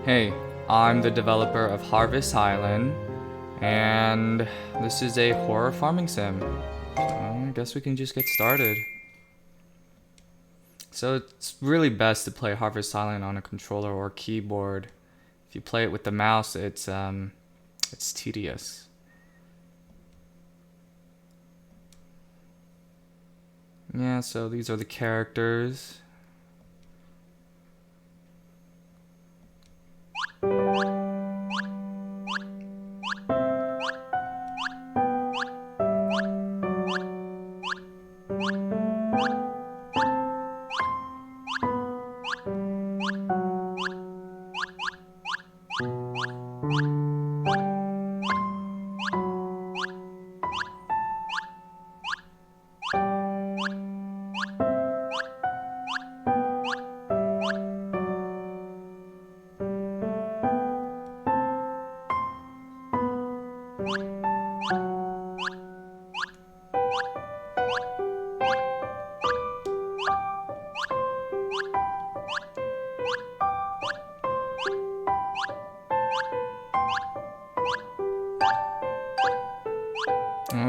Hey, I'm the developer of Harvest Island, and this is a horror farming sim. I guess we can just get started. So it's really best to play Harvest Island on a controller or keyboard. If you play it with the mouse, it's tedious. Yeah, so these are the characters.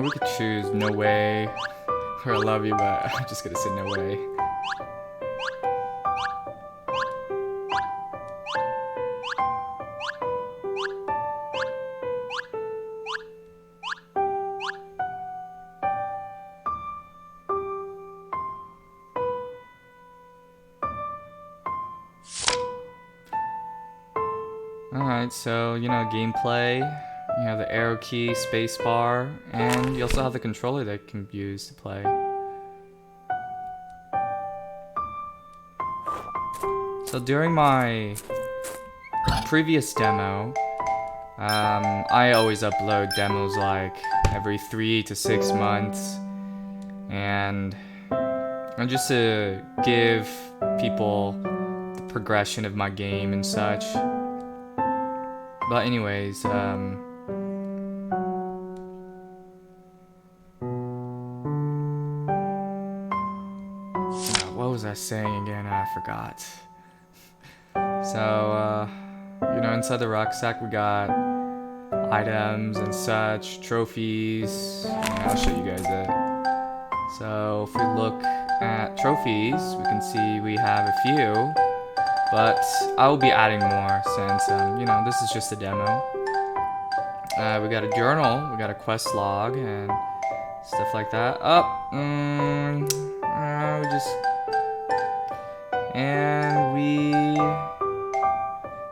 We could choose no way or I love you, but I'm just gonna say no way. Alright, so gameplay. You have the arrow key, spacebar, and you also have the controller that can be used to play. So during my previous demo, I always upload demos like every 3 to 6 months, and just to give people the progression of my game and such. But anyways, what was I saying again? I forgot. So, inside the rucksack we got items and such, trophies. I'll show you guys it. So, if we look at trophies, we can see we have a few, but I will be adding more since, this is just a demo. We got a journal, we got a quest log, and stuff like that.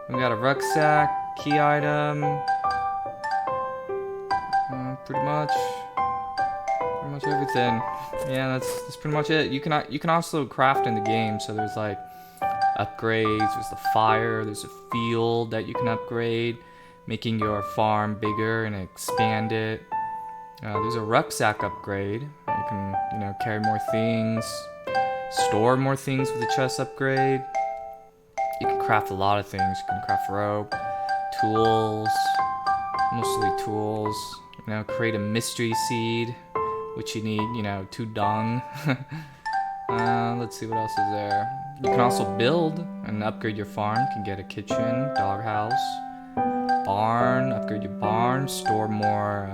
We got a rucksack, key item, pretty much everything. Yeah, that's pretty much it. You can also craft in the game, so there's like upgrades, there's the fire, there's a field that you can upgrade, making your farm bigger and expand it. There's a rucksack upgrade. You can, carry more things, store more things with the chest upgrade. You can craft a lot of things. You can craft rope, tools, mostly tools. Create a mystery seed, which you need, 2 dung. Let's see what else is there. You can also build and upgrade your farm. You can get a kitchen, doghouse, barn, upgrade your barn, store more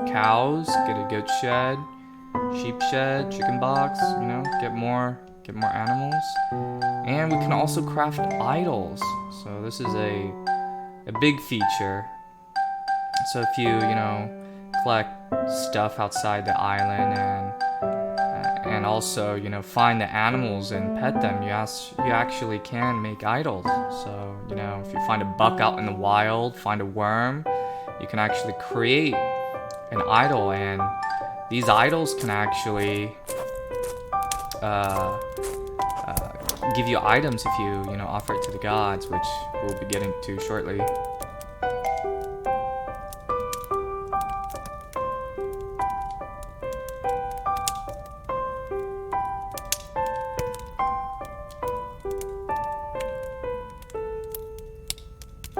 cows, get a goat shed, sheep shed, chicken box, get more animals. And we can also craft idols. So this is a big feature. So if you, collect stuff outside the island and also, find the animals and pet them, you actually can make idols. So, if you find a buck out in the wild, find a worm, you can actually create an idol, and these idols can actually give you items if you, offer it to the gods, which we'll be getting to shortly.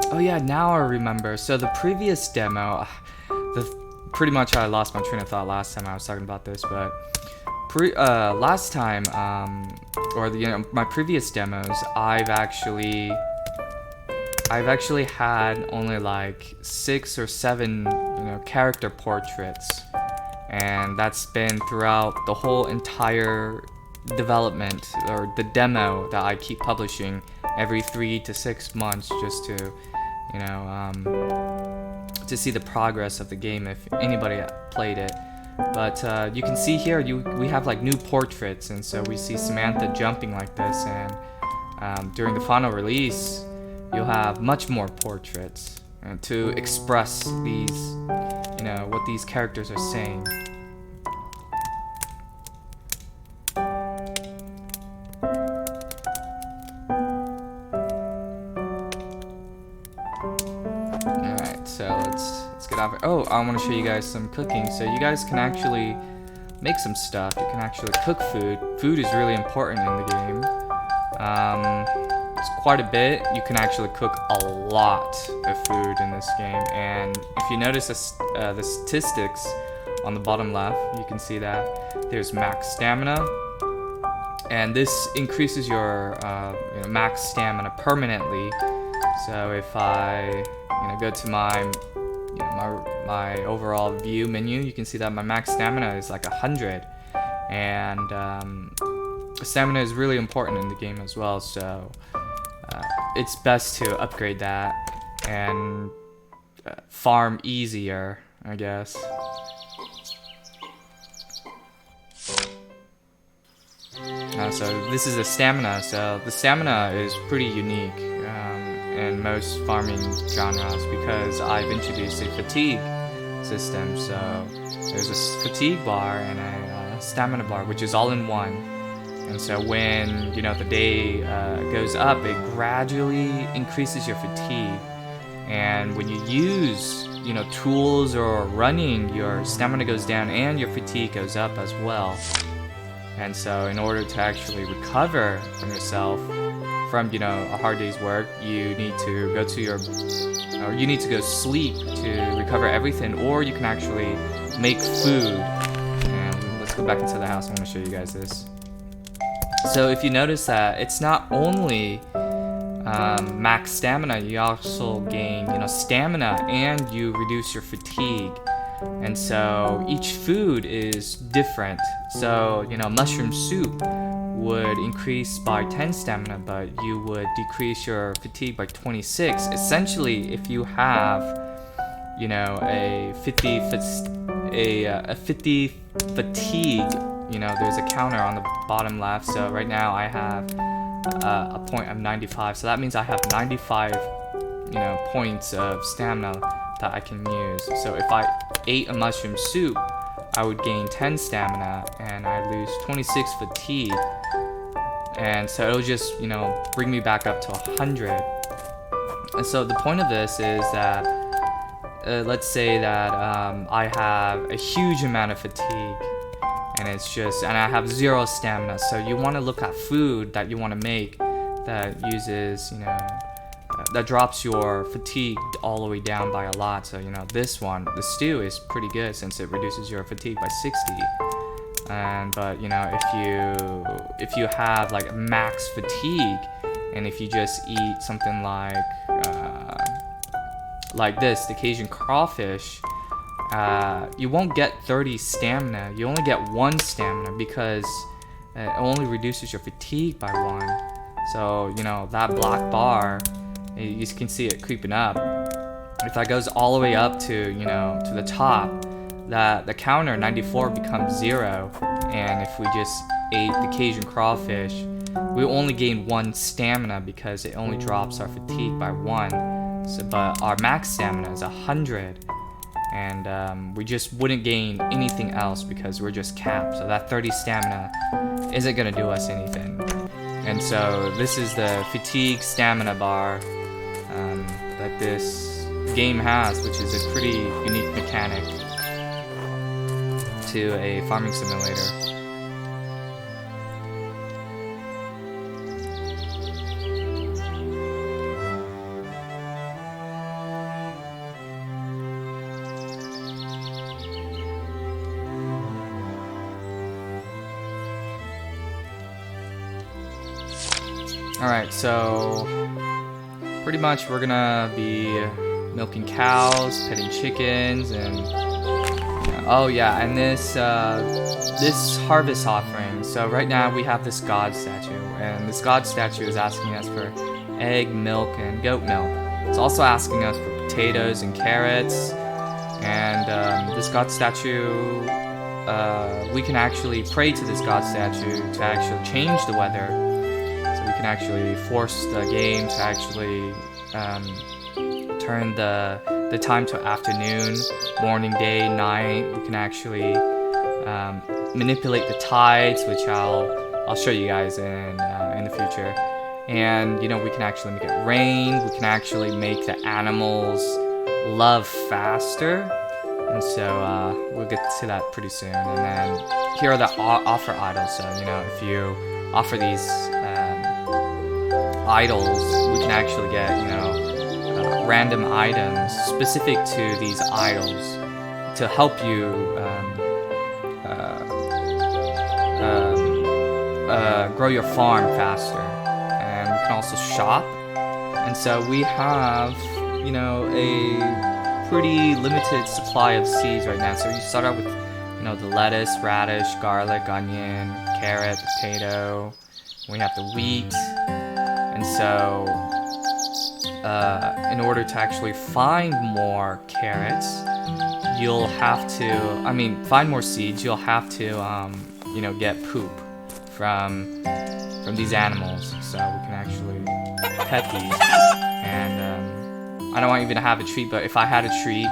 Oh yeah, now I remember. So the previous demo, pretty much I lost my train of thought last time I was talking about this, but last time, or my previous demos, I've actually I've actually had only like 6 or 7, character portraits, and that's been throughout the whole entire development or the demo that I keep publishing every 3 to 6 months, just to, to see the progress of the game if anybody played it. But you can see here, we have like new portraits, and so we see Samantha jumping like this, and during the final release, you'll have much more portraits to express these, what these characters are saying. Alright, so let's get off. Oh, I want to show you guys some cooking. So you guys can actually make some stuff. You can actually cook food. Food is really important in the game. It's quite a bit. You can actually cook a lot of food in this game, and if you notice the statistics on the bottom left, you can see that there's max stamina, and this increases your max stamina permanently. So if I go to my my overall view menu, you can see that my max stamina is like 100, and stamina is really important in the game as well, so it's best to upgrade that and farm easier, I guess. So this is the stamina. So the stamina is pretty unique in most farming genres because I've introduced a fatigue system. So there's a fatigue bar and a stamina bar, which is all in one. And so when the day goes up, it gradually increases your fatigue. And when you use tools or running, your stamina goes down and your fatigue goes up as well. And so in order to actually recover from yourself from a hard day's work, you need to go sleep to recover everything, or you can actually make food. And let's go back into the house. I want to show you guys this. So if you notice that it's not only max stamina, you also gain stamina and you reduce your fatigue. And so each food is different. So mushroom soup would increase by 10 stamina, but you would decrease your fatigue by 26. Essentially, if you have a 50 fatigue, there's a counter on the bottom left. So right now I have a point of 95, so that means I have 95 points of stamina that I can use. So if I ate a mushroom soup, I would gain 10 stamina and I lose 26 fatigue, and so it'll just bring me back up to 100. And so the point of this is that let's say that I have a huge amount of fatigue, and I have 0 stamina. So you want to look at food that you want to make that uses that drops your fatigue all the way down by a lot. So this one, the stew, is pretty good since it reduces your fatigue by 60. But if you have like max fatigue, and if you just eat something like this, the Cajun crawfish, you won't get 30 stamina. You only get 1 stamina because it only reduces your fatigue by 1. So that black bar, you can see it creeping up. If that goes all the way up to to the top, the counter 94 becomes 0. And if we just ate the Cajun crawfish, we only gain 1 stamina because it only drops our fatigue by 1. So, but our max stamina is 100, and we just wouldn't gain anything else because we're just capped. So that 30 stamina isn't gonna do us anything. And so this is the fatigue stamina bar that this game has, which is a pretty unique mechanic to a farming simulator. Alright, so pretty much we're gonna be milking cows, petting chickens, and oh yeah, and this harvest offering. So right now we have this god statue, and this god statue is asking us for egg, milk, and goat milk. It's also asking us for potatoes and carrots, and this god statue, we can actually pray to this god statue to actually change the weather. So we can actually force the game to actually turn the time to afternoon, morning, day, night. We can actually manipulate the tides, which I'll show you guys in the future. And you know, we can actually make it rain. We can actually make the animals love faster. And so we'll get to that pretty soon. And then here are the offer idols. So you know, if you offer these idols, we can actually get, you know, random items specific to these idols to help you grow your farm faster. And we can also shop. And so we have, you know, a pretty limited supply of seeds right now. So you start out with, you know, the lettuce, radish, garlic, onion, carrot, potato. We have the wheat. And so in order to actually find more carrots, you'll have to, find more seeds, you'll have to, you know, get poop from these animals. So we can actually pet these. And I don't want you to have a treat, but if I had a treat,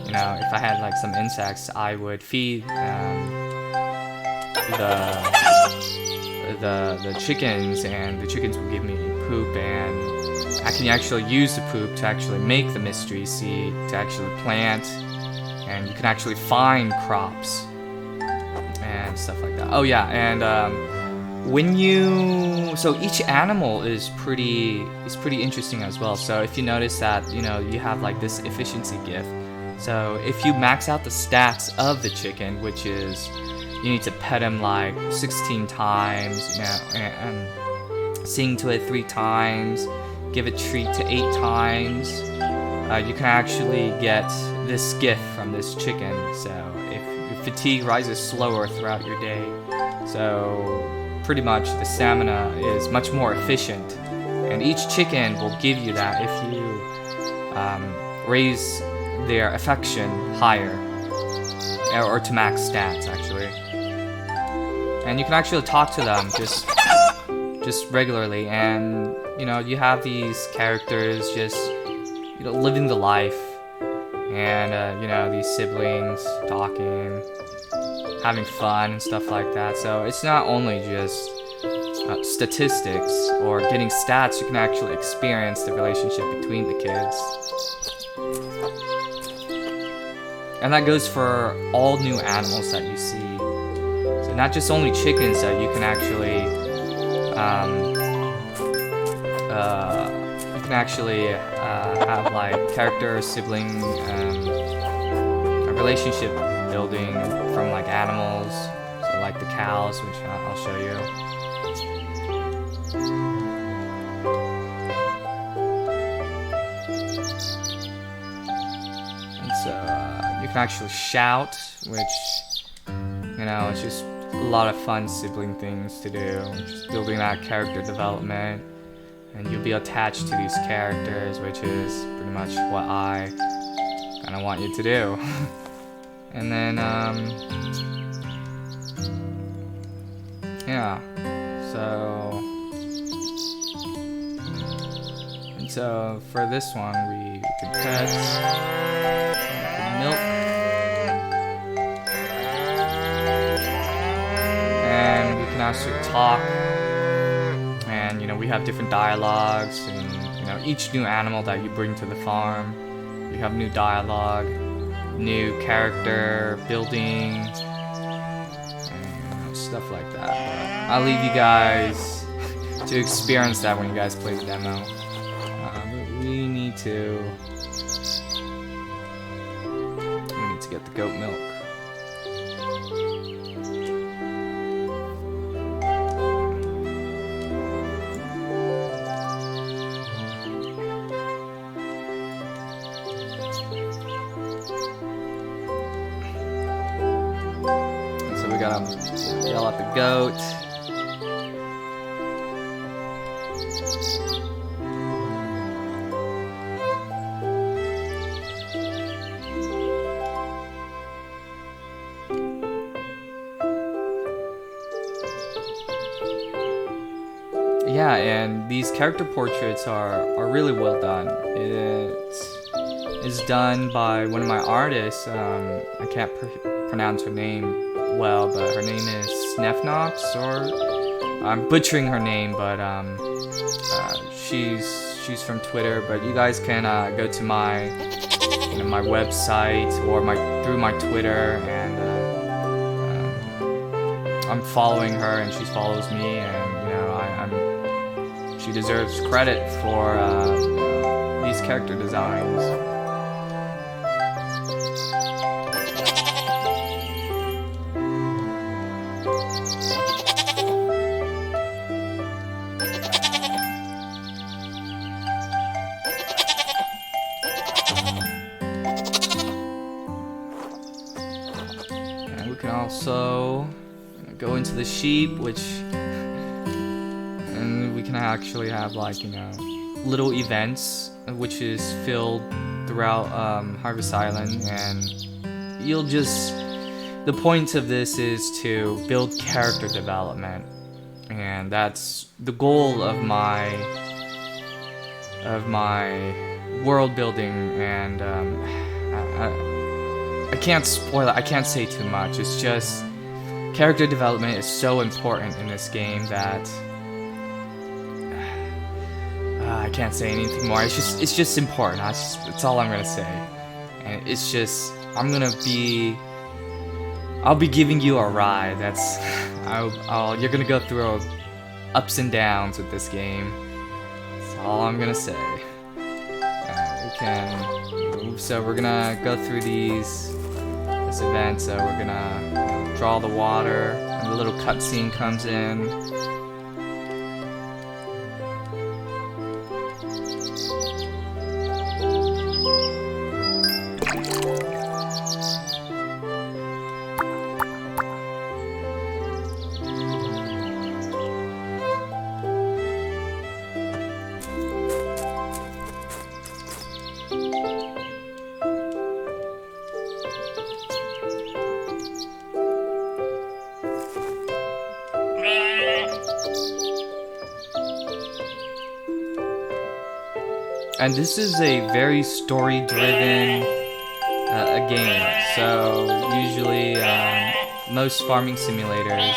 you know, if I had like some insects, I would feed the chickens, and the chickens would give me poop, and I can actually use the poop to actually make the mystery seed to actually plant, and you can actually find crops and stuff like that. Oh yeah, and so each animal is pretty interesting as well. So if you notice that, you know, you have like this efficiency gift. So if you max out the stats of the chicken, which is you need to pet him like 16 times, you know, and sing to it 3 times, give it treat to 8 times, you can actually get this gift from this chicken. So if your fatigue rises slower throughout your day, so pretty much the stamina is much more efficient, and each chicken will give you that if you raise their affection higher, or to max stats actually. And you can actually talk to them just regularly, and you know, you have these characters just, you know, living the life, and you know, these siblings talking, having fun and stuff like that. So it's not only just statistics or getting stats, you can actually experience the relationship between the kids. And that goes for all new animals that you see. So not just only chickens, that you can actually have like character, sibling, a relationship building from like animals. So like the cows, which I'll show you. And so you can actually shout, which, you know, it's just a lot of fun sibling things to do. Just building that character development, and you'll be attached to these characters, which is pretty much what I kind of want you to do. And then yeah, so for this one we can pet, we can milk, and we can actually talk, and you know, we have different dialogues, and you know, each new animal that you bring to the farm, you have new dialogue, new character building, and you know, stuff like that. But I'll leave you guys to experience that when you guys play the demo. We need to get the goat milk. gotta yell at the goat. Yeah, and these character portraits are really well done. It's done by one of my artists. I can't pronounce her name well, but her name is Snefnox, or I'm butchering her name, but she's from Twitter. But you guys can go to my my website or through my Twitter, and I'm following her and she follows me, and she deserves credit for these character designs. And we can also go into the sheep, which we can actually have little events which is filled throughout Harvest Island, and the point of this is to build character development, and that's the goal of my world building. And I can't spoil it, I can't say too much. It's just character development is so important in this game that I can't say anything more. It's just important. That's all I'm gonna say. And it's just I'll be giving you a ride. You're gonna go through ups and downs with this game. That's all I'm gonna say. So we're gonna go through this event. So we're gonna draw the water, and the little cutscene comes in. And this is a very story-driven game. So usually, most farming simulators,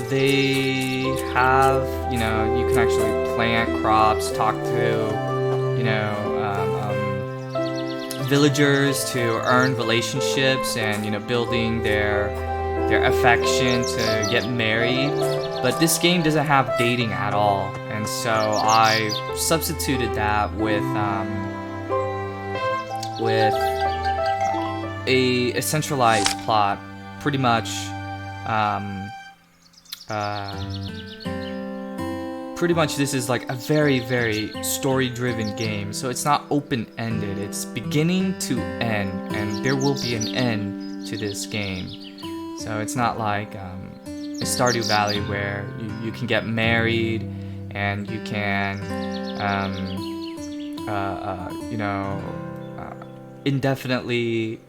they have, you can actually plant crops, talk to, villagers to earn relationships, and building their affection to get married. But this game doesn't have dating at all, and so I substituted that with a centralized plot. Pretty much this is like a very, very story-driven game. So it's not open-ended, it's beginning to end, and there will be an end to this game. So it's not like Stardew Valley, where you can get married and you can indefinitely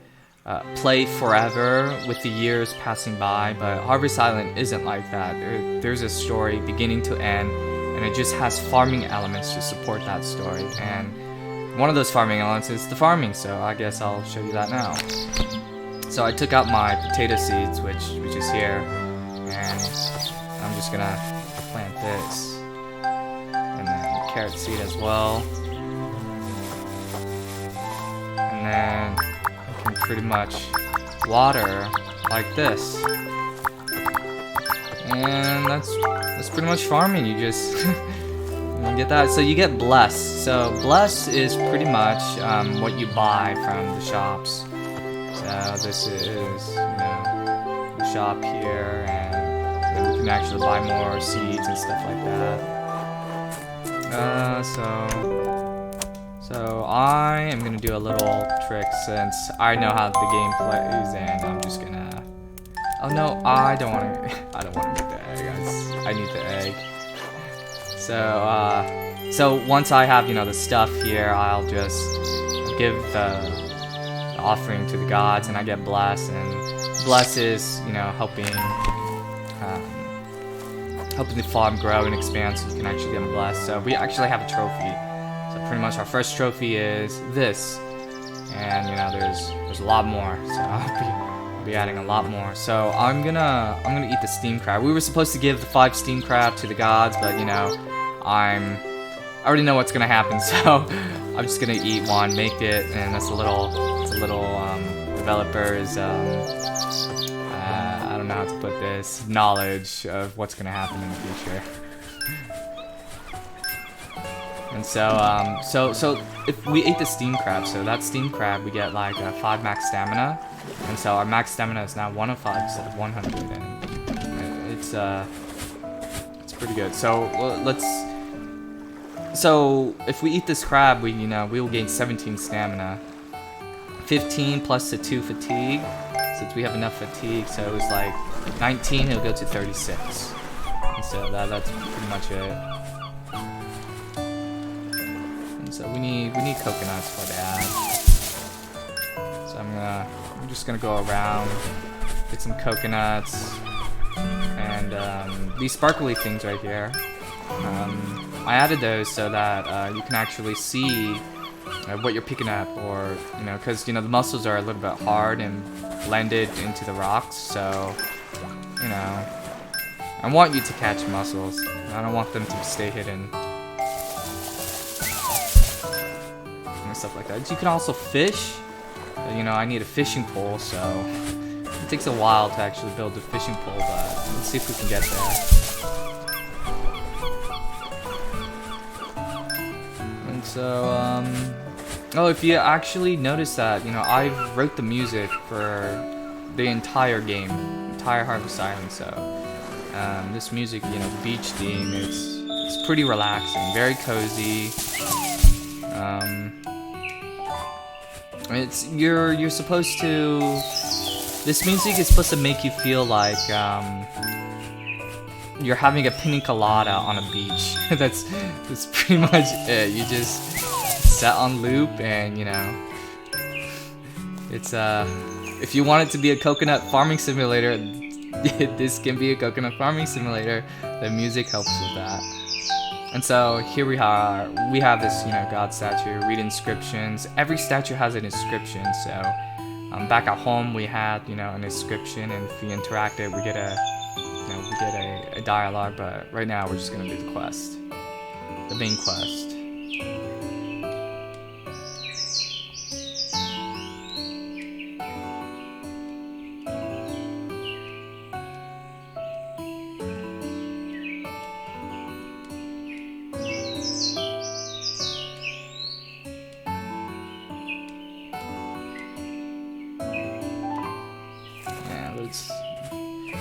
play forever with the years passing by. But Harvest Island isn't like that. There's a story beginning to end, and it just has farming elements to support that story. And one of those farming elements is the farming, so I guess I'll show you that now. So I took out my potato seeds, which is here, and I'm just gonna plant this, and then carrot seed as well, and then I can pretty much water like this, and that's pretty much farming. You just you get that. So you get bless. So bless is pretty much what you buy from the shops. So this is, the shop here, and you can actually buy more seeds and stuff like that. So I am gonna do a little trick since I know how the game plays, and I'm just gonna. Oh no, I don't want to. I don't want to make the egg. I need the egg. So once I have the stuff here, I'll just give the offering to the gods, and I get blessed. And bless is helping the farm grow and expand, so you can actually get blessed. So we actually have a trophy. So pretty much our first trophy is this, and there's a lot more. So I'll be adding a lot more. So I'm gonna eat the steam crab. We were supposed to give the 5 steam crab to the gods, but I already know what's gonna happen. So I'm just gonna eat one, make it, and that's a little developer's I don't know how to put this, knowledge of what's gonna happen in the future. And so if we ate the steam crab, so that steam crab we get like 5 max stamina, and so our max stamina is now 105 instead of 100, and it's pretty good. So so if we eat this crab, we will gain 17 stamina, 15 plus the 2 fatigue. Since we have enough fatigue, so it was like 19, it'll go to 36. And so that's pretty much it. And so we need coconuts for that. So I'm just gonna go around, get some coconuts, and these sparkly things right here. I added those so that you can actually see what you're picking up, or because the muscles are a little bit hard and blended into the rocks, so I want you to catch mussels. I don't want them to stay hidden and stuff like that. You can also fish. I need a fishing pole, so it takes a while to actually build a fishing pole, but let's see if we can get there. And so oh, if you actually notice that, I wrote the music for the entire game, entire Harvest Island. So this music, beach theme, it's pretty relaxing, very cozy. You're supposed to. This music is supposed to make you feel like you're having a pina colada on a beach. That's pretty much it. You just set on loop, and it's if you want it to be a coconut farming simulator, this can be a coconut farming simulator. The music helps with that. And so here we have this god statue, read inscriptions. Every statue has an inscription. So back at home we had an inscription, and if we interact it, we get a dialogue. But right now we're just gonna do the quest, the main quest.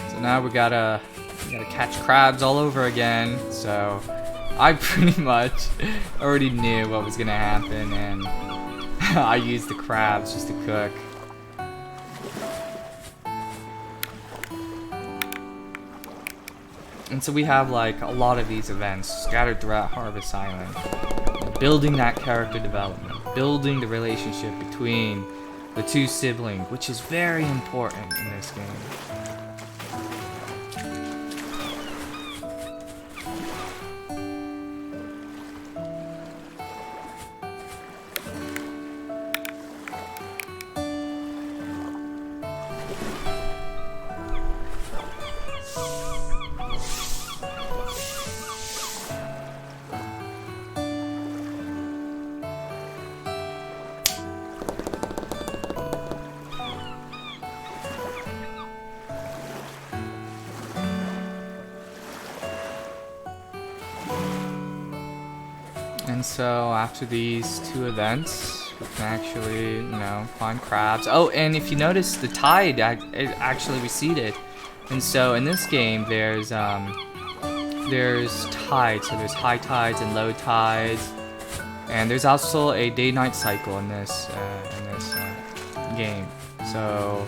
So now we gotta catch crabs all over again. So I pretty much already knew what was gonna happen, and I used the crabs just to cook. And so we have like a lot of these events scattered throughout Harvest Island, building that character development, building the relationship between the 2 siblings, which is very important in this game. And so after these 2 events, we can actually, find crabs. Oh, and if you notice, the tide it actually receded. And so in this game, there's tides. So there's high tides and low tides, and there's also a day-night cycle in this game. So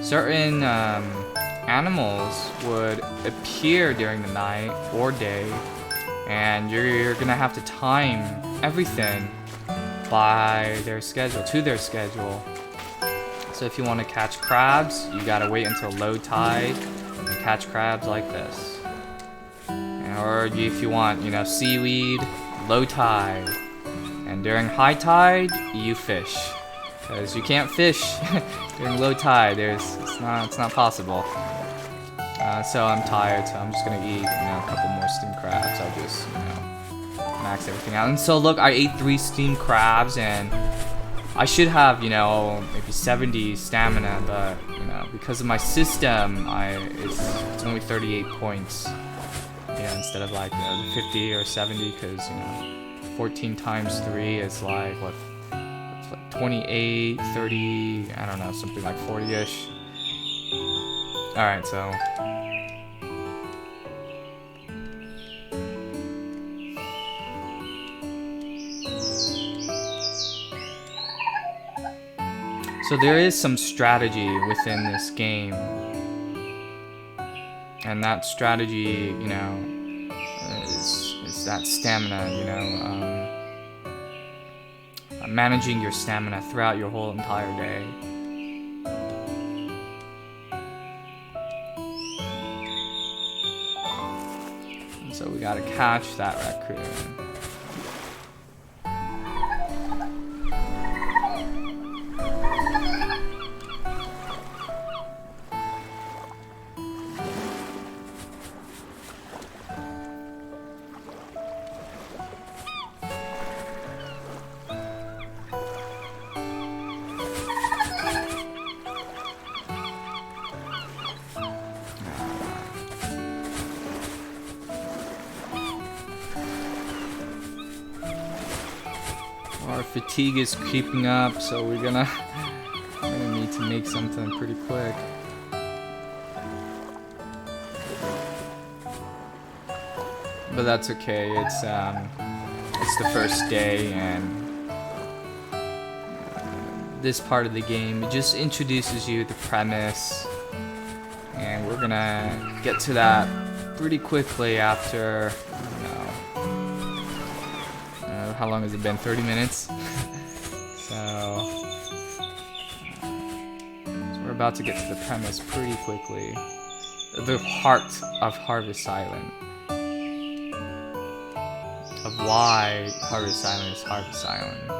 certain animals would appear during the night or day, and you're gonna have to time everything by their schedule, to their schedule. So if you want to catch crabs, you gotta wait until low tide and catch crabs like this. Or if you want, you know, seaweed, low tide. And during high tide, you fish. Because you can't fish during low tide. It's not possible. So I'm tired, so I'm just gonna eat, you know, a couple more steamed crabs. I'll just, you know, max everything out. And so look, I ate 3 steamed crabs, and I should have, you know, maybe 70 stamina, but, you know, because of my system, it's only 38 points. Yeah, instead of like 50 or 70, because, you know, 14 times 3 is like, what, it's like 28, 30, I don't know, something like 40-ish. Alright, so there is some strategy within this game, and that strategy, you know, is that stamina, you know, managing your stamina throughout your whole entire day. And so we gotta catch that raccoon. Our fatigue is creeping up, so we're gonna need to make something pretty quick. But that's okay. It's the first day, and this part of the game, it just introduces you the premise, and we're gonna get to that pretty quickly after, how long has it been? 30 minutes? So we're about to get to the premise pretty quickly. The heart of Harvest Island. Of why Harvest Island is Harvest Island.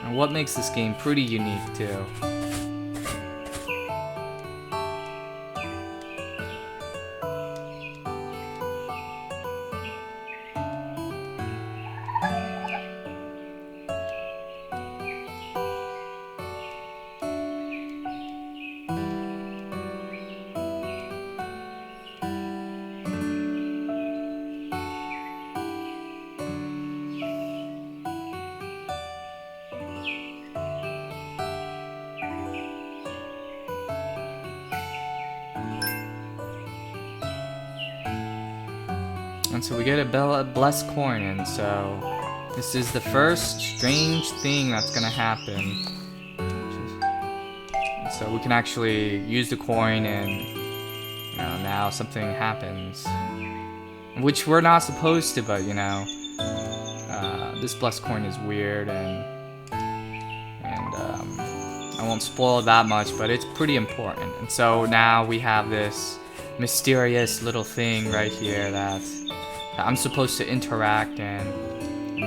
And what makes this game pretty unique too. And so we get a blessed coin, and so this is the first strange thing that's gonna happen. So we can actually use the coin, and you know, now something happens, which we're not supposed to, but you know, this blessed coin is weird, and I won't spoil that much, but it's pretty important. And so now we have this mysterious little thing right here that I'm supposed to interact, and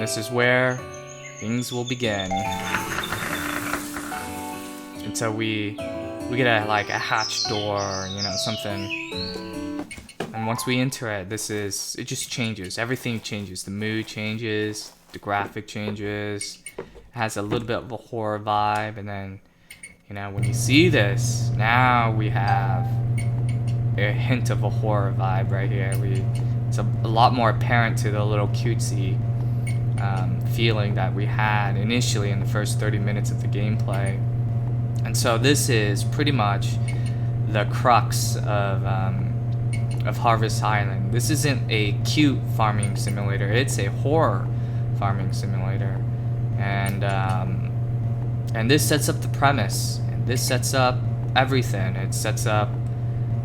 this is where things will begin. And so we get a hatch door, you know, something. And once we enter it, it just changes. Everything changes. The mood changes, the graphic changes. It has a little bit of a horror vibe, and then, you know, when you see this, now we have a hint of a horror vibe right here. It's a lot more apparent to the little cutesy feeling that we had initially in the first 30 minutes of the gameplay. And so this is pretty much the crux of Harvest Island. This isn't a cute farming simulator, it's a horror farming simulator. And And this sets up the premise, and this sets up everything. It sets up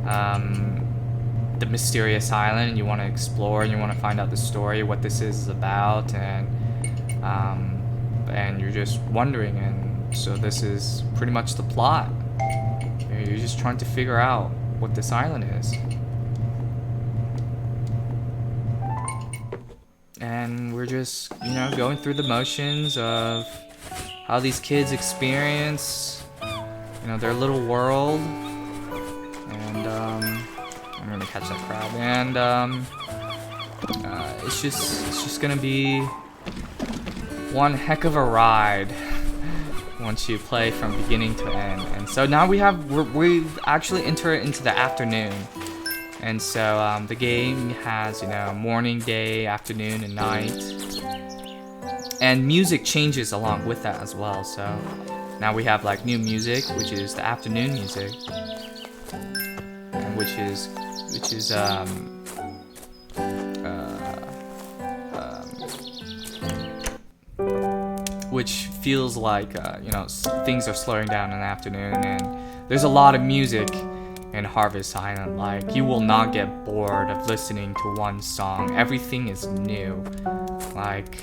the mysterious island, and you want to explore, and you want to find out the story, what this is about, and you're just wondering, and so this is pretty much the plot. You're just trying to figure out what this island is. And we're just, you know, going through the motions of how these kids experience, you know, their little world. And I'm gonna catch that crab. And it's just gonna be one heck of a ride once you play from beginning to end. And so now we've actually entered into the afternoon. And so the game has, you know, morning, day, afternoon, and night. And music changes along with that as well. So now we have like new music, which is the afternoon music, and which feels like you know, things are slowing down in the afternoon. And there's a lot of music in Harvest Island. Like, you will not get bored of listening to one song. Everything is new. Like,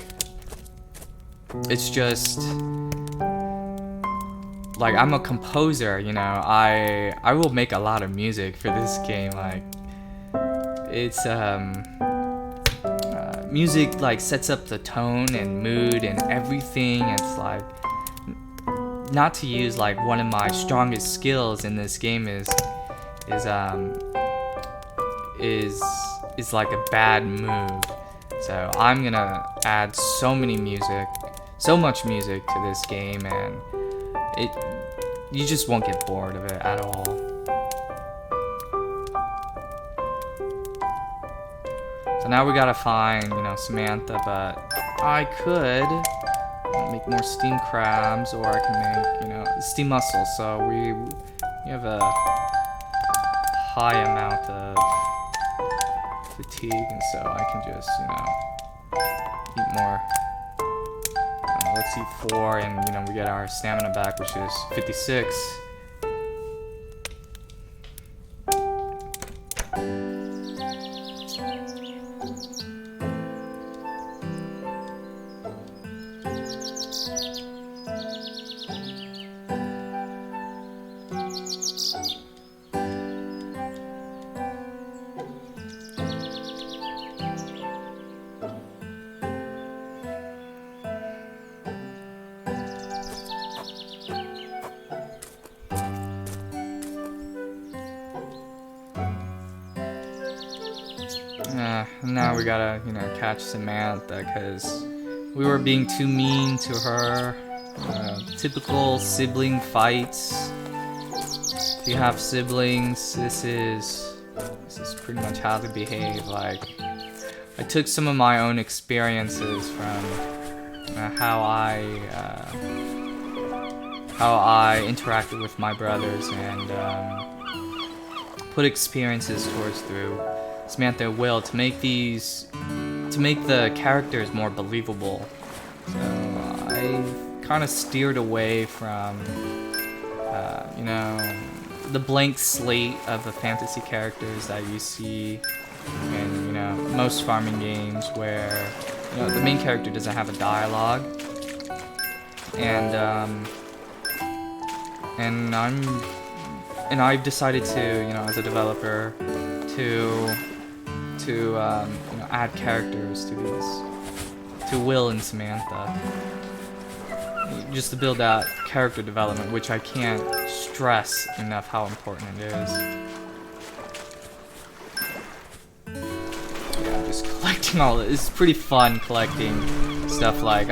it's just like, I'm a composer, you know. I will make a lot of music for this game. Like, it's music like sets up the tone and mood and everything. It's like, not to use like one of my strongest skills in this game is like a bad mood. So I'm gonna add so much music to this game, and you just won't get bored of it at all. So now we gotta find, you know, Samantha, but I could make more steam crabs, or I can make, you know, steam mussels. So we have a high amount of fatigue, and so I can just, you know, eat more. Let's eat 4, and, you know, we get our stamina back, which is 56. Now we gotta, you know, catch Samantha, because we were being too mean to her. Typical sibling fights. If you have siblings, this is pretty much how they behave. Like, I took some of my own experiences from how I interacted with my brothers, and put experiences through Samantha and Will to make the characters more believable. So I kind of steered away from you know, the blank slate of the fantasy characters that you see in, you know, most farming games, where, you know, the main character doesn't have a dialogue, and I've decided to, you know, as a developer, to you know, add characters to Will and Samantha, just to build that character development, which I can't stress enough how important it is. Yeah, I'm just collecting all this. It's pretty fun collecting stuff. Like,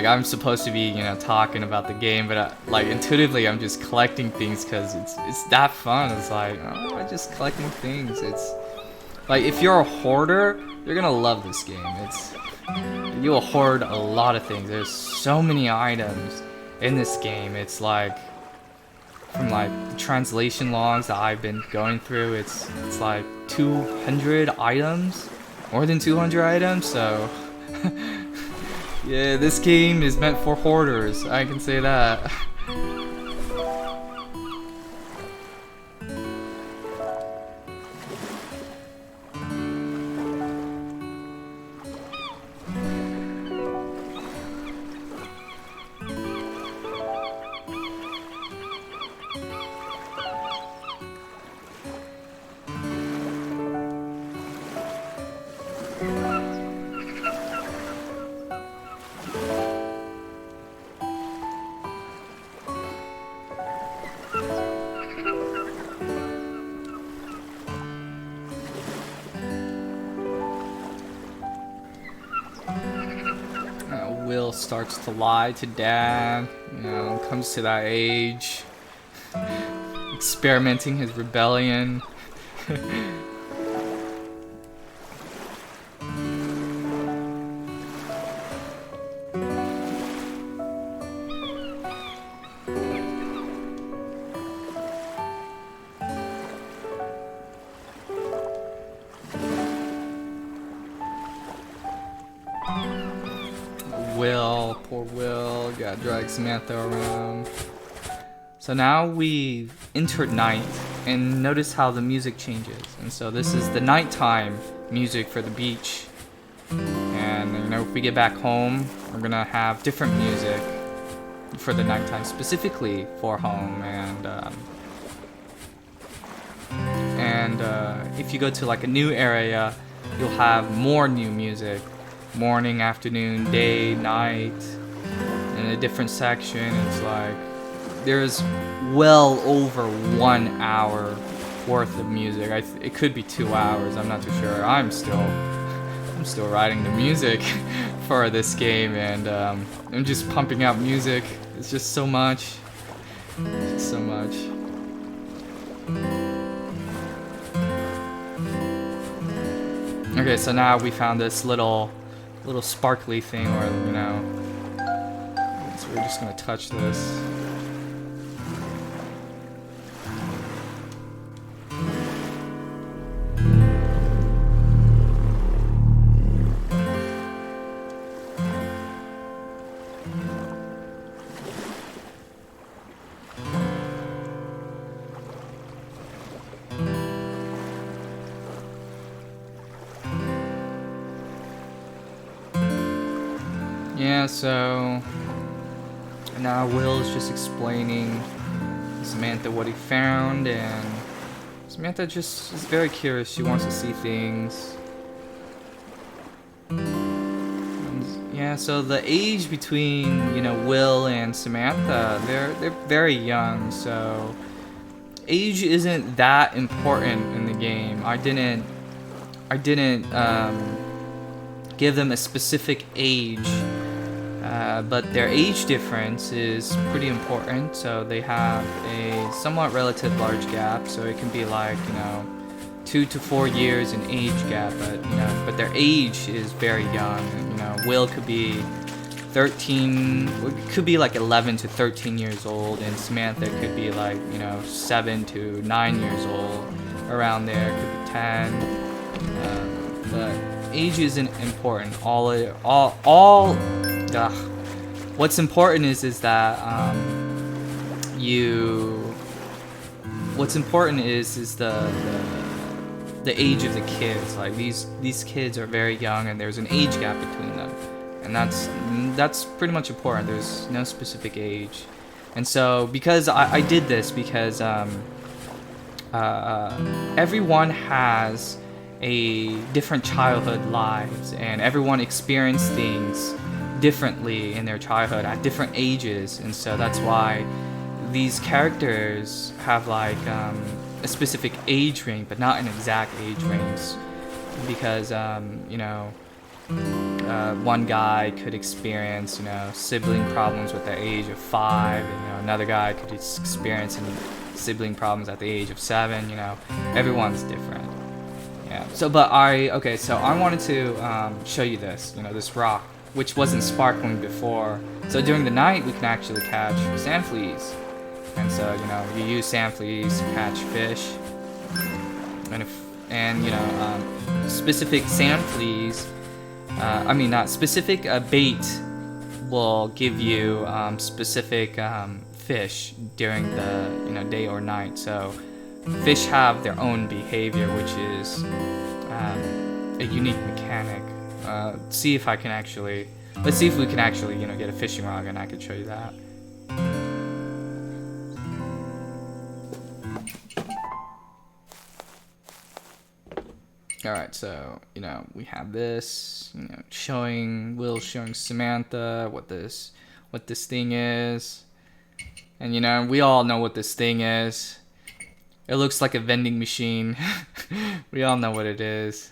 I'm supposed to be, you know, talking about the game, but like, intuitively I'm just collecting things because it's that fun. It's like, oh, I'm just collecting things. It's like, if you're a hoarder, you're gonna love this game. You'll hoard a lot of things. There's so many items in this game. It's like, from like the translation logs that I've been going through, it's like 200 items, more than 200 items. So Yeah, this game is meant for hoarders, I can say that. Will starts to lie to Dad, you know, comes to that age, experimenting his rebellion. Will, poor Will, gotta drag Samantha around. So now we've entered night, and notice how the music changes. And so this is the nighttime music for the beach. And you know, if we get back home, we're gonna have different music for the nighttime, specifically for home. And if you go to like a new area, you'll have more new music. Morning, afternoon, day, night, in a different section. It's like there's well over 1 hour worth of music. It could be 2 hours. I'm not too sure. I'm still writing the music for this game, and I'm just pumping out music. It's just so much. It's just so much. Okay, so now we found this little sparkly thing, or you know, so we're just gonna touch this. Yeah, so now Will's just explaining to Samantha what he found, and Samantha just is very curious. She wants to see things. And yeah, so the age between, you know, Will and Samantha, they're very young, so age isn't that important in the game. I didn't give them a specific age. But their age difference is pretty important, so they have a somewhat relative large gap, so it can be like, you know, 2 to 4 years in age gap, but you know, but their age is very young. You know, Will could be 13, could be like 11 to 13 years old, and Samantha could be like, you know, 7 to 9 years old, around there, could be 10, but age isn't important. What's important is that what's important is the age of the kids. Like these kids are very young, and there's an age gap between them, and that's pretty much important. There's no specific age, and so because I did this because everyone has a different childhood lives, and everyone experienced things differently in their childhood at different ages, and so that's why these characters have like a specific age range, but not an exact age range, because you know, one guy could experience, you know, sibling problems with the age of 5, and you know, another guy could experience sibling problems at the age of 7. You know, everyone's different. Yeah. So, but so I wanted to show you this, you know, this rock, which wasn't sparkling before. So during the night, we can actually catch sand fleas, and so you know, you use sand fleas to catch fish, and you know, specific sand fleas. I mean, not specific bait will give you specific fish during the day or night. So fish have their own behavior, which is a unique mechanic. Let's see if we can actually get a fishing rod, and I can show you that. Alright, so, we have this, showing Samantha what this thing is. And, we all know what this thing is. It looks like a vending machine. We all know what it is.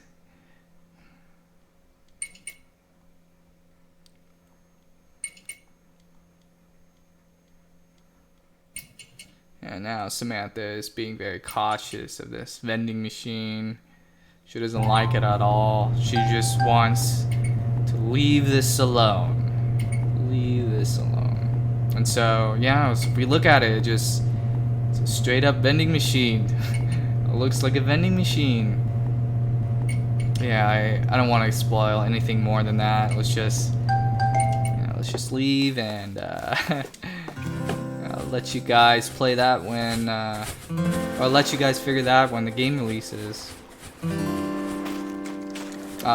And now Samantha is being very cautious of this vending machine. She doesn't like it at all. She just wants to leave this alone. Leave this alone. And so, yeah, so if we look at it, it's a straight up vending machine. It looks like a vending machine. Yeah, I don't want to spoil anything more than that. Let's just leave, and I'll let you guys play that when, or let you guys figure that out when the game releases.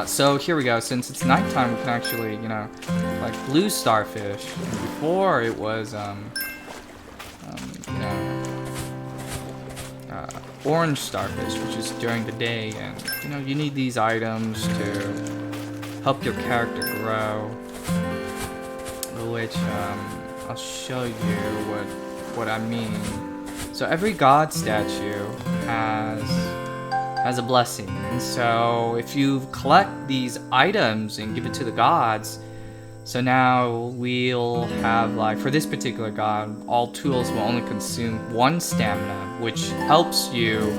So here we go. Since it's nighttime, we can actually, like blue starfish. Before it was, orange starfish, which is during the day, and you need these items to help your character grow. Which I'll show you what I mean. So every god statue has a blessing, and so if you collect these items and give it to the gods, so now we'll have, like, for this particular god, all tools will only consume 1 stamina, which helps you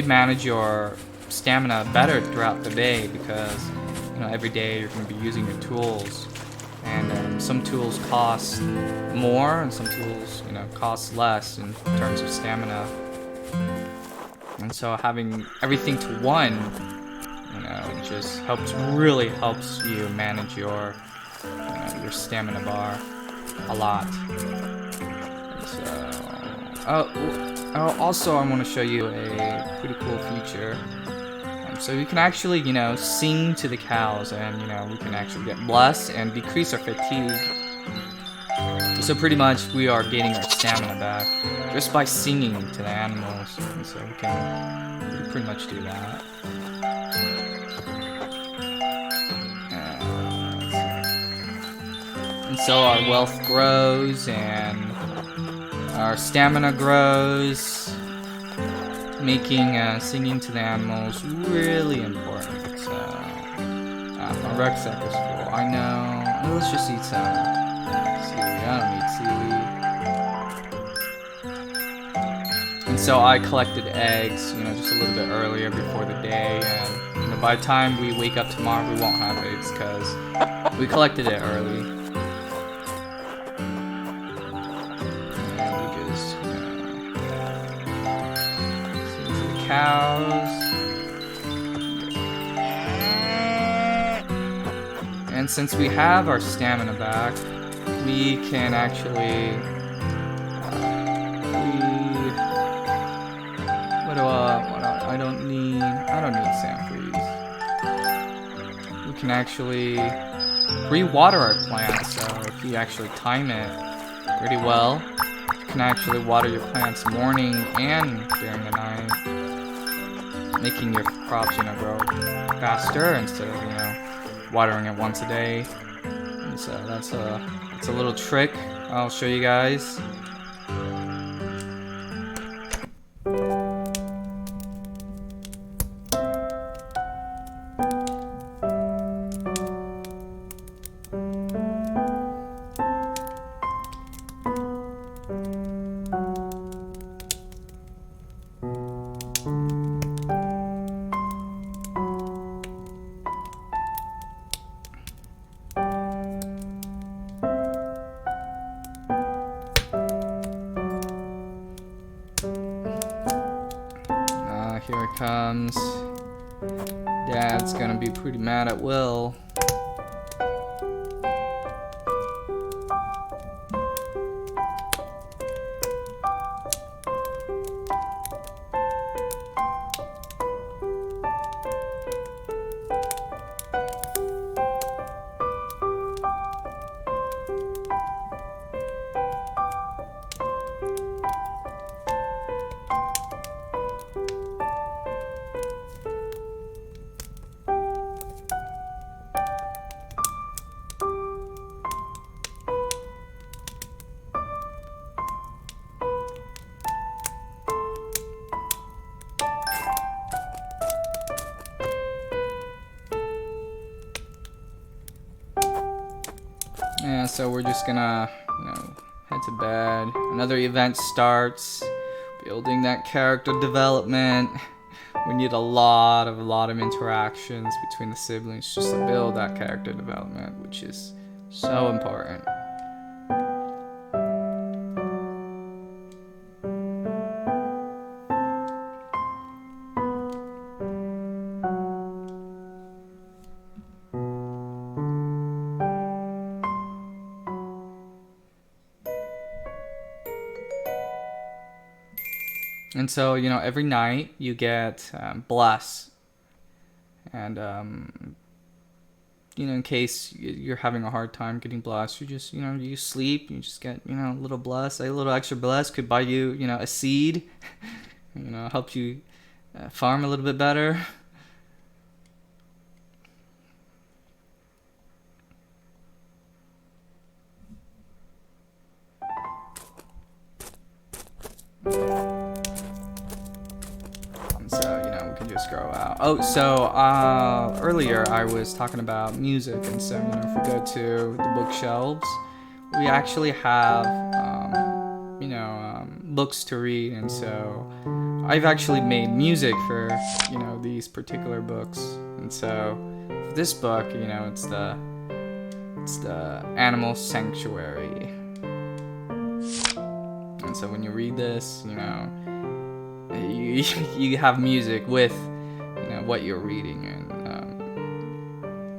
manage your stamina better throughout the day, because every day you're going to be using your tools, and some tools cost more and some tools cost less in terms of stamina. And so having everything to 1, it just really helps you manage your stamina bar a lot. And so, also I want to show you a pretty cool feature. So you can actually, sing to the cows, and, we can actually get blessed and decrease our fatigue. So pretty much we are gaining our stamina back just by singing to the animals. And so we can pretty much do that. And so our wealth grows and our stamina grows, making singing to the animals really important. So, my rucksack is full. I know. Let's just eat some seaweed. I don't need seaweed. And so I collected eggs, just a little bit earlier before the day, and by the time we wake up tomorrow, we won't have eggs because we collected it early. Cows. And since we have our stamina back, we can actually I don't need sand freeze. We can actually re-water our plants, so if you actually time it pretty well, you can actually water your plants morning and during the night, making your crops, grow faster instead of, watering it once a day. And so that's a little trick I'll show you guys. Here it comes. Dad's gonna be pretty mad at Will. Yeah, so we're just gonna, head to bed. Another event starts. Building that character development. We need a lot of interactions between the siblings just to build that character development, which is so important. And so, every night you get bless. And, in case you're having a hard time getting blessed, you just, you sleep, you just get, a little bless. A little extra bless could buy you, a seed, help you farm a little bit better. So, we can just grow out. Oh, so earlier I was talking about music, and so, if we go to the bookshelves, we actually have, books to read, and so I've actually made music for, these particular books. And so for this book, it's the Animal Sanctuary. And so when you read this, you have music with what you're reading, and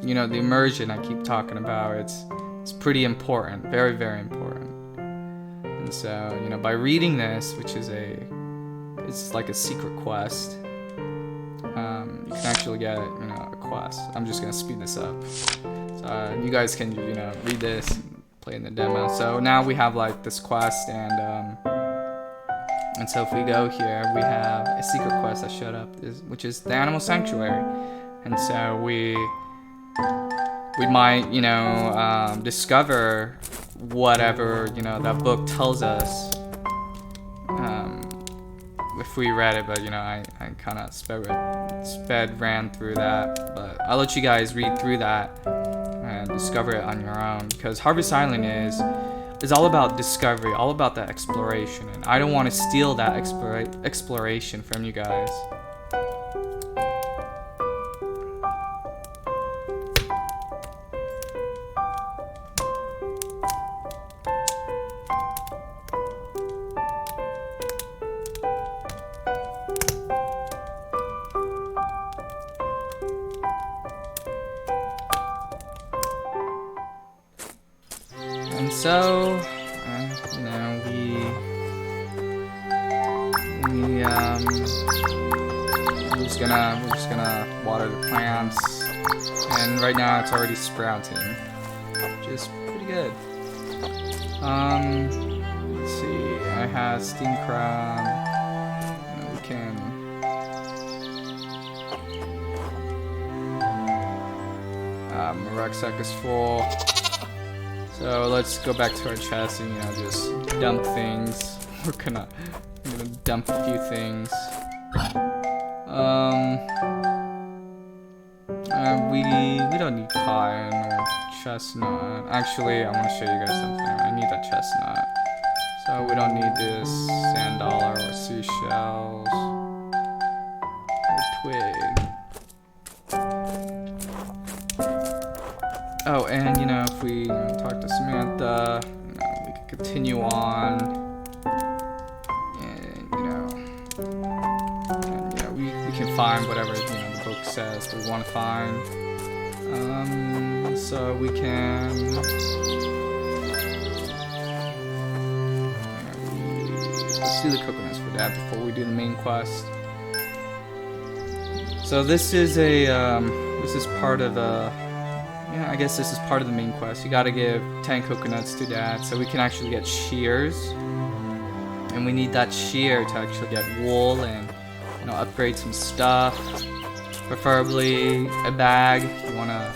the immersion I keep talking about, it's pretty important, very, very important. And so by reading this, which is it's like a secret quest, you can actually get a quest. I'm just gonna speed this up so you guys can read this and play in the demo. So now we have like this quest, and so if we go here, we have a secret quest that showed up, which is the Animal Sanctuary. And so we might, discover whatever, that book tells us, if we read it. But, I kind of ran through that. But I'll let you guys read through that and discover it on your own. Because Harvest Island is all about discovery, all about that exploration, and I don't want to steal that exploration from you guys. And so, we're just gonna water the plants, and right now it's already sprouting, which is pretty good. Let's see, I have steam crab. We can. My rucksack is full. So let's go back to our chest and just dump things. I'm gonna dump a few things. We don't need cotton or chestnut. Actually, I want to show you guys something. I need a chestnut. So we don't need this sand dollar or seashells or twig. Oh, and if we talk to Samantha, we can continue on, and we can find whatever the book says we want to find. So we can. Let's do the coconuts for that before we do the main quest. So this is a this is part of the. Yeah, I guess this is part of the main quest. You gotta give 10 coconuts to Dad, so we can actually get shears. And we need that shear to actually get wool and, you know, upgrade some stuff. Preferably a bag. You wanna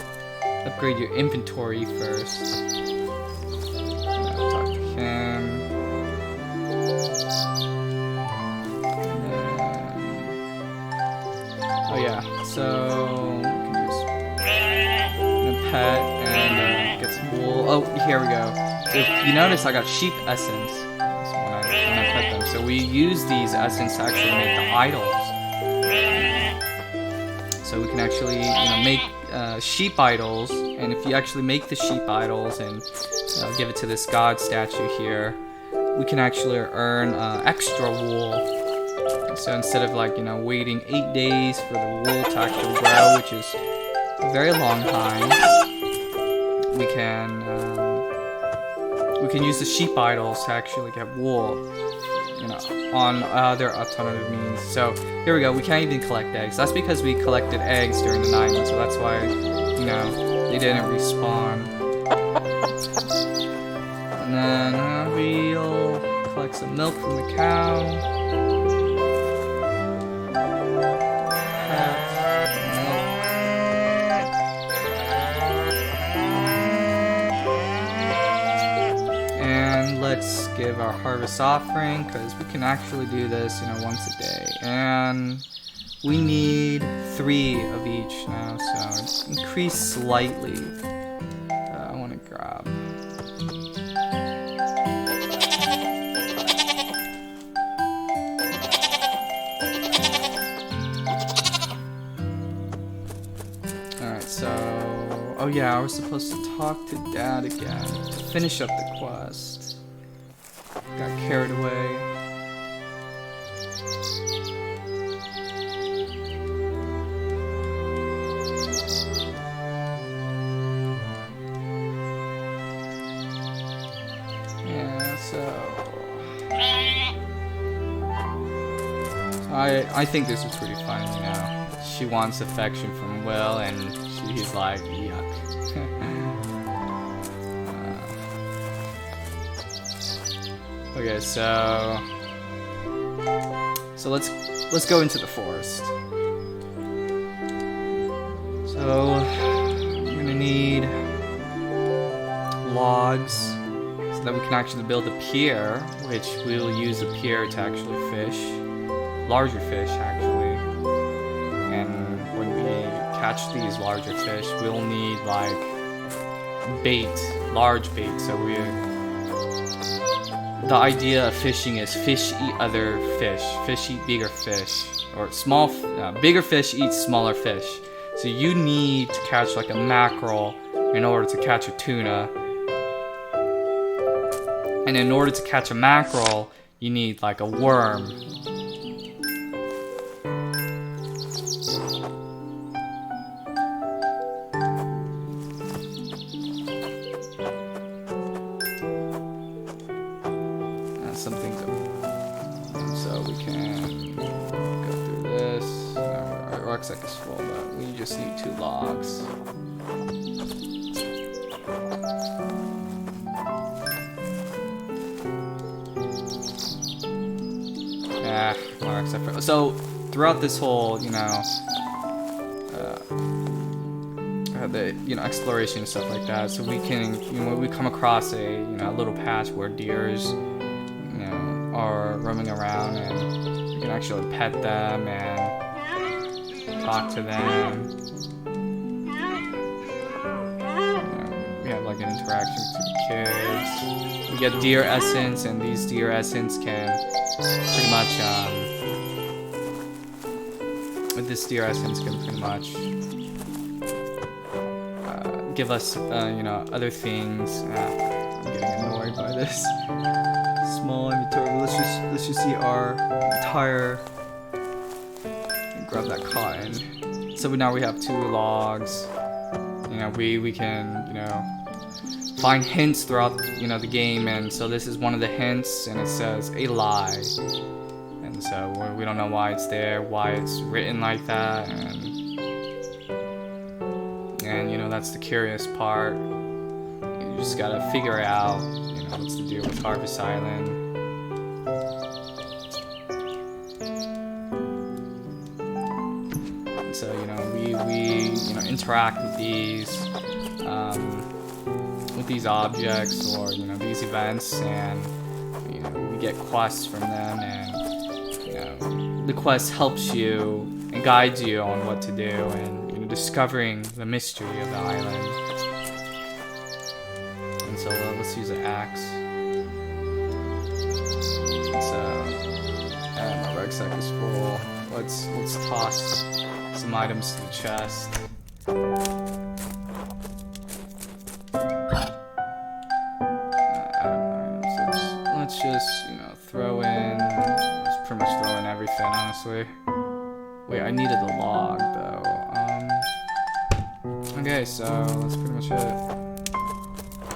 upgrade your inventory first. Talk to him. Oh yeah, so pet and get some wool. Oh, here we go. So if you notice, I got sheep essence when I pet them. So we use these essence to actually make the idols. So we can actually, you know, make sheep idols. And if you actually make the sheep idols and give it to this god statue here, we can actually earn extra wool. So instead of, like, you know, waiting 8 days for the wool to actually grow, which is a very long time, we can use the sheep idols to actually get wool, you know, on other alternative means. So here we go. We can't even collect eggs. That's because we collected eggs during the night, so that's why, you know, they didn't respawn. And then we'll collect some milk from the cow. Let's give our harvest offering, because we can actually do this, you know, once a day. And we need 3 of each now, so increase slightly. I want to grab. Alright, so. Oh, yeah, I was supposed to talk to Dad again to finish up the quest. Got carried away. Yeah, so I think this is pretty funny, you know. She wants affection from Will, and he's like, yuck. Okay, so let's go into the forest. So I'm gonna need logs so that we can actually build a pier, which we'll use a pier to actually fish, larger fish actually. And when we catch these larger fish, we'll need like bait, large bait. So the idea of fishing is fish eat other fish. Fish eat bigger fish, or bigger fish eat smaller fish. So you need to catch like a mackerel in order to catch a tuna. And in order to catch a mackerel, you need like a worm. Something so we can go through this. Our rucksack is full, but we just need 2 logs. Yeah, my rucksack. So throughout this whole, you know, the exploration and stuff like that, so we can, you know, when we come across a a little patch where deers are roaming around, and you can actually pet them and talk to them. We have like an interaction with the kids. We get deer essence, and these deer essence can pretty much with this deer essence can pretty much give us other things. I'm getting annoyed by this. Small inventory. Let's just see our entire. Grab that cotton. So now we have 2 logs. You know, we can, you know, find hints throughout, you know, the game, and so this is one of the hints, and it says a lie. And so we don't know why it's there, why it's written like that, and you know, that's the curious part. You just gotta figure out, you know, what's the deal with Harvest Island. And so, you know, we you know, interact with these objects, or, you know, these events, and, you know, we get quests from them, and, you know, the quest helps you and guides you on what to do, and, you know, discovering the mystery of the island. And so let's use an axe. And so my rucksack is full. Let's toss some items to the chest. Let's just, you know, throw in. Let's pretty much throw in everything, honestly. Wait, I needed the log though. Okay, so that's pretty much it.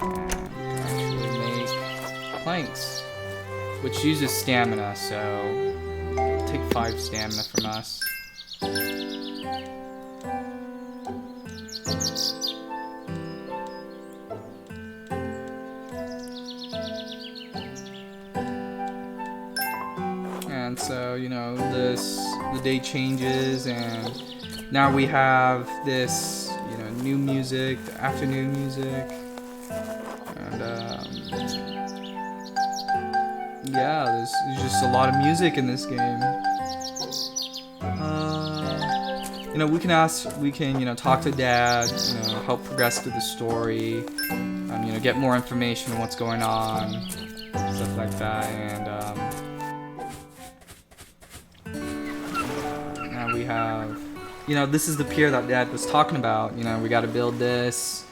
And we can actually make planks, which uses stamina. So take 5 stamina from us. And so, you know, the day changes, and now we have this, you know, new music, the afternoon music, and yeah, there's just a lot of music in this game. You know, we can, you know, talk to Dad, you know, help progress through the story, you know, get more information on what's going on, stuff like that, and now we have, you know, this is the pier that Dad was talking about. You know, we got to build this.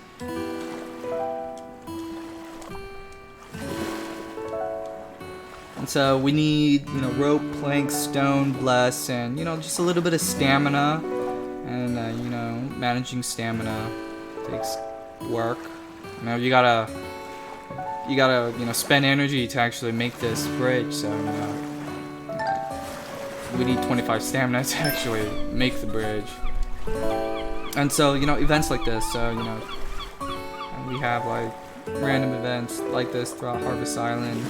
And so we need, you know, rope, plank, stone, bless, and, you know, just a little bit of stamina. And, you know, managing stamina takes work. You know, you gotta, you know, spend energy to actually make this bridge. So, you know, we need 25 stamina to actually make the bridge. And so, you know, events like this, so, you know, we have like random events like this throughout Harvest Island.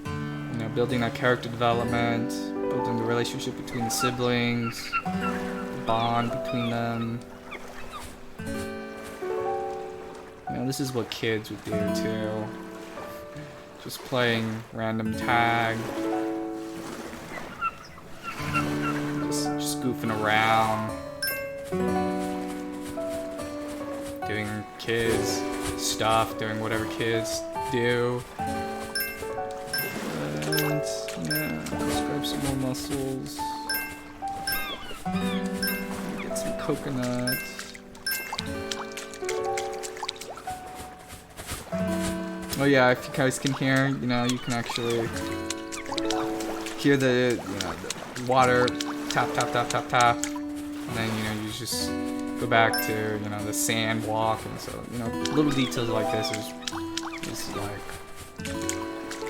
You know, building that character development, building the relationship between the siblings, the bond between them. You know, this is what kids would do too. Just playing random tag. Just goofing around. Doing kids stuff, doing whatever kids do. And yeah, let's grab some more mussels. Get some coconuts. Oh yeah, if you guys can hear, you know, you can actually hear the, you know, the water tap, tap, tap, tap, tap. And then, you know, you just go back to, you know, the sand walk. And so, you know, little details like this is like,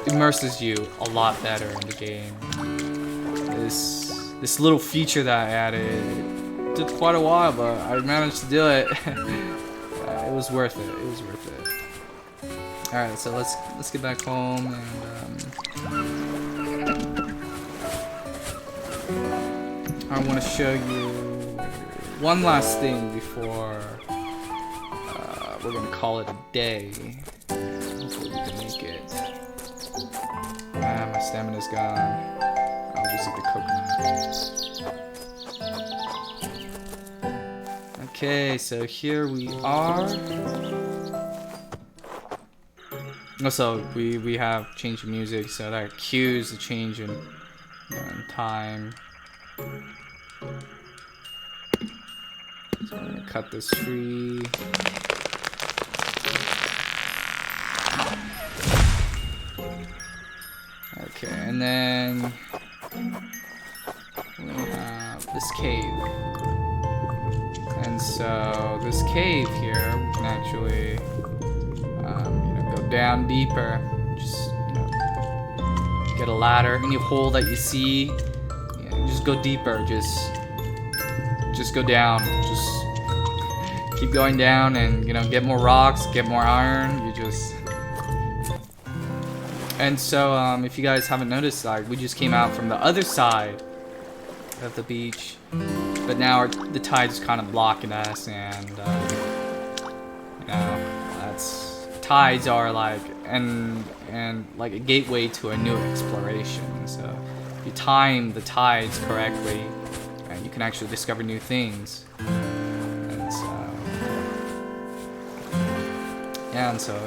immerses you a lot better in the game. This little feature that I added, it took quite a while, but I managed to do it. It was worth it. It was worth it. All right, so let's get back home, and I want to show you one last thing before we're gonna call it a day. Hopefully we can make it. My stamina's gone. I'll just eat the coconut. Okay, so here we are. Also, we have changed the music, so that cues the change in time. So I'm gonna cut this tree. Okay, and then we have this cave. And so this cave here, we can actually, go down deeper. Just, get a ladder. Any hole that you see, just go deeper. Just go down. Just keep going down, and get more rocks, get more iron. And so, if you guys haven't noticed, we just came out from the other side of the beach, but now the tide's kind of blocking us, and tides are like like a gateway to a new exploration. So if you time the tides correctly, you can actually discover new things. And so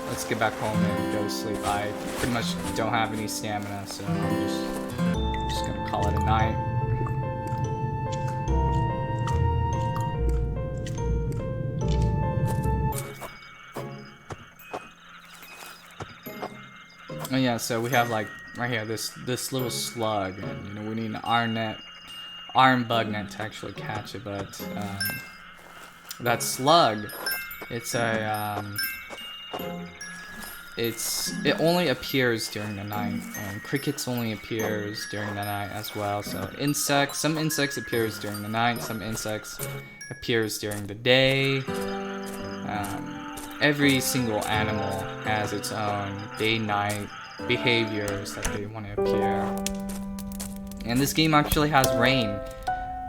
let's get back home and go to sleep. I pretty much don't have any stamina, so I'm just gonna call it a night. Oh yeah, so we have like right here this little slug, and we need an iron bug net to actually catch it. But that slug, it only appears during the night, and crickets only appears during the night as well. So some insects appears during the night, some insects appears during the day. Every single animal has its own day-night behaviors that they want to appear. And this game actually has rain,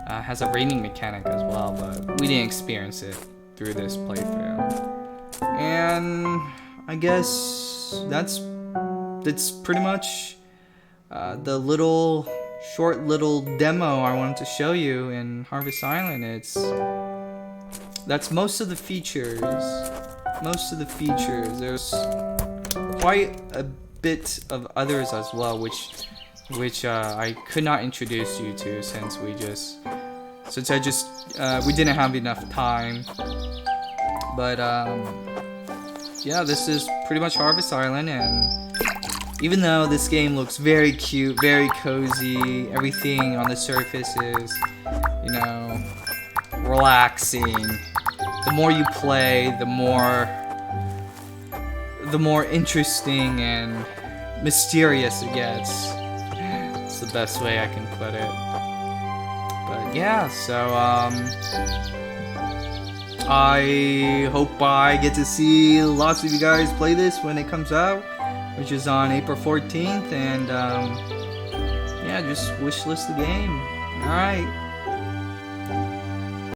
has a raining mechanic as well, but we didn't experience it through this playthrough. And I guess that's pretty much the short little demo I wanted to show you in Harvest Island. That's most of the features. There's quite a bit of others as well, which I could not introduce you to since we didn't have enough time. But yeah, this is pretty much Harvest Island, and even though this game looks very cute, very cozy, everything on the surface is, relaxing. The more you play, the more interesting and mysterious it gets. It's the best way I can put it. But yeah, so I hope I get to see lots of you guys play this when it comes out, which is on April 14th, and yeah, just wishlist the game. Alright.